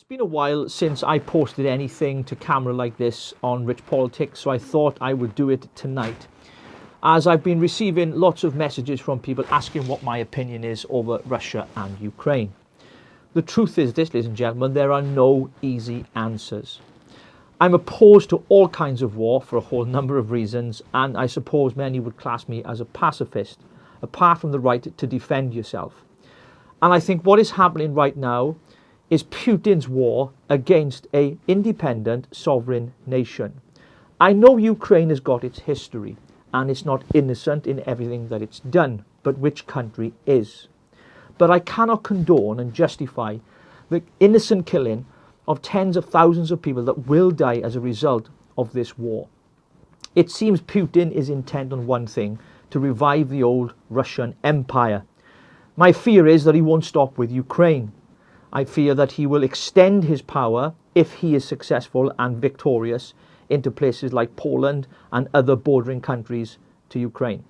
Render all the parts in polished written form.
been a while since I posted anything to camera like this on Rich Politics, so I thought I would do it tonight, as I've been receiving lots of messages from people asking what my opinion is over Russia and Ukraine. The truth is this, ladies and gentlemen, there are no easy answers. I'm opposed to all kinds of war for a whole number of reasons, and I suppose many would class me as a pacifist, apart from the right to defend yourself. And I think what is happening right now is Putin's war against an independent sovereign nation. I know Ukraine has got its history and it's not innocent in everything that it's done, but which country is? But I cannot condone and justify the innocent killing of tens of thousands of people that will die as a result of this war. It seems Putin is intent on one thing: to revive the old Russian Empire. My fear is that he won't stop with Ukraine. I fear that he will extend his power, if he is successful and victorious, into places like Poland and other bordering countries to Ukraine.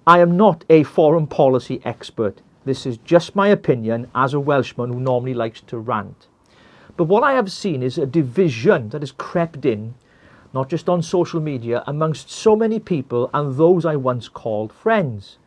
I am not a foreign policy expert. This is just my opinion as a Welshman who normally likes to rant. But what I have seen is a division that has crept in, not just on social media, amongst so many people and those I once called friends.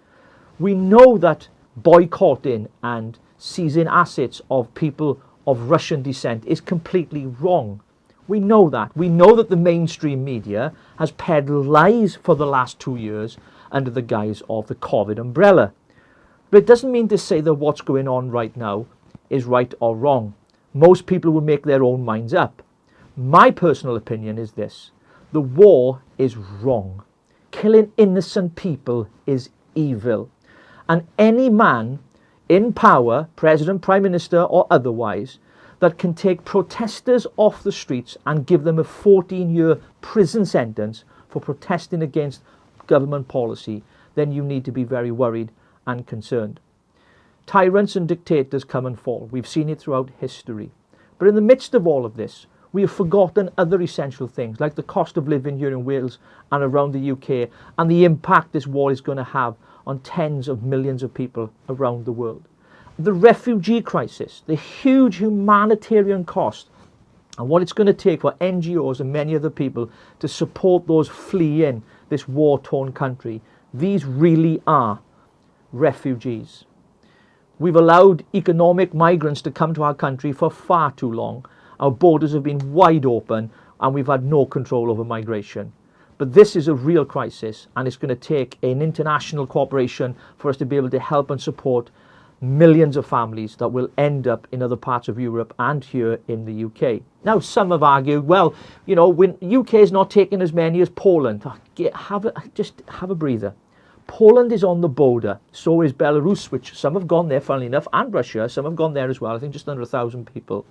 We know that boycotting and seizing assets of people of Russian descent is completely wrong. We know that. We know that the mainstream media has peddled lies for the last 2 years under the guise of the COVID umbrella. But it doesn't mean to say that what's going on right now is right or wrong. Most people will make their own minds up. My personal opinion is this: the war is wrong. Killing innocent people is evil. And any man in power, president, prime minister or otherwise, that can take protesters off the streets and give them a 14-year prison sentence for protesting against government policy, then you need to be very worried and concerned. Tyrants and dictators come and fall. We've seen it throughout history. But in the midst of all of this, we have forgotten other essential things, like the cost of living here in Wales and around the UK, and the impact this war is going to have on tens of millions of people around the world. The refugee crisis, the huge humanitarian cost, and what it's going to take for NGOs and many other people to support those fleeing this war-torn country. These really are refugees. We've allowed economic migrants to come to our country for far too long. Our borders have been wide open and we've had no control over migration. But this is a real crisis, and it's going to take an international cooperation for us to be able to help and support millions of families that will end up in other parts of Europe and here in the UK. Now, some have argued, well, you know, when UK is not taking as many as Poland. Just have a breather. Poland is on the border, so is Belarus, which some have gone there, funnily enough, and Russia. Some have gone there as well, I think just under 1,000 people.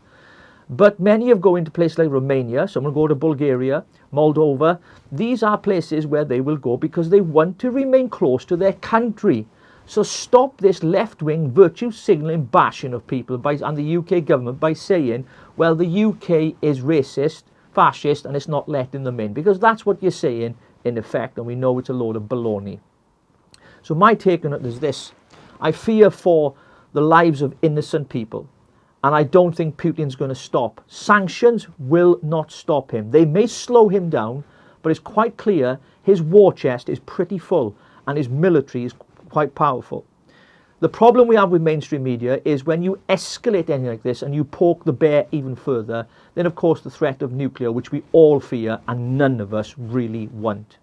But many have gone into places like Romania, some will go to Bulgaria, Moldova. These are places where they will go because they want to remain close to their country. So stop this left-wing virtue signalling bashing of people and the UK government by saying, well, the UK is racist, fascist, and it's not letting them in. Because that's what you're saying in effect, and we know it's a load of baloney. So my take on it is this: I fear for the lives of innocent people. And I don't think Putin's going to stop. Sanctions will not stop him. They may slow him down, but it's quite clear his war chest is pretty full and his military is quite powerful. The problem we have with mainstream media is when you escalate anything like this and you poke the bear even further, then of course the threat of nuclear, which we all fear and none of us really want.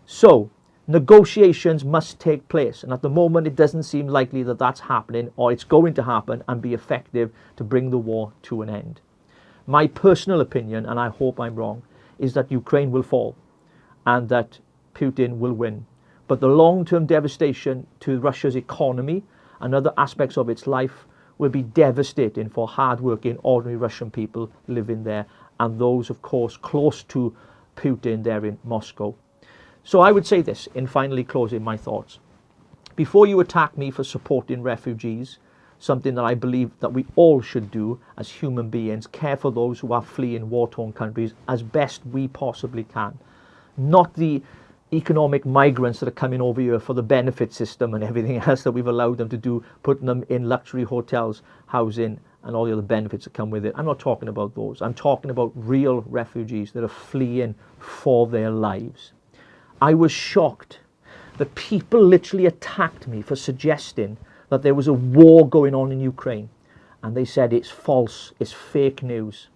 So, negotiations must take place, and at the moment it doesn't seem likely that that's happening or it's going to happen and be effective to bring the war to an end. My personal opinion, and I hope I'm wrong, is that Ukraine will fall and that Putin will win. But the long-term devastation to Russia's economy and other aspects of its life will be devastating for hard-working, ordinary Russian people living there, and those, of course, close to Putin there in Moscow. So I would say this, in finally closing my thoughts. Before you attack me for supporting refugees, something that I believe that we all should do as human beings, care for those who are fleeing war-torn countries as best we possibly can. Not the economic migrants that are coming over here for the benefit system and everything else that we've allowed them to do, putting them in luxury hotels, housing and all the other benefits that come with it. I'm not talking about those. I'm talking about real refugees that are fleeing for their lives. I was shocked that people literally attacked me for suggesting that there was a war going on in Ukraine. And they said it's false, it's fake news.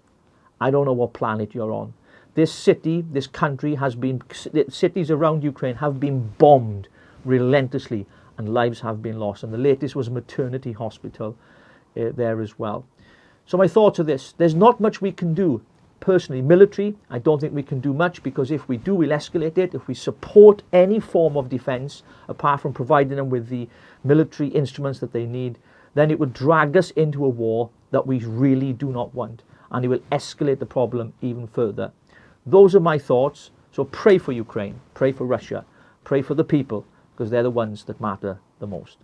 I don't know what planet you're on. This city, this country has been, cities around Ukraine have been bombed relentlessly, and lives have been lost. And the latest was a maternity hospital there as well. So my thoughts are this: there's not much we can do. Personally, military, I don't think we can do much, because if we do, we'll escalate it. If we support any form of defence, apart from providing them with the military instruments that they need, then it would drag us into a war that we really do not want, and it will escalate the problem even further. Those are my thoughts. So pray for Ukraine, pray for Russia, pray for the people, because they're the ones that matter the most.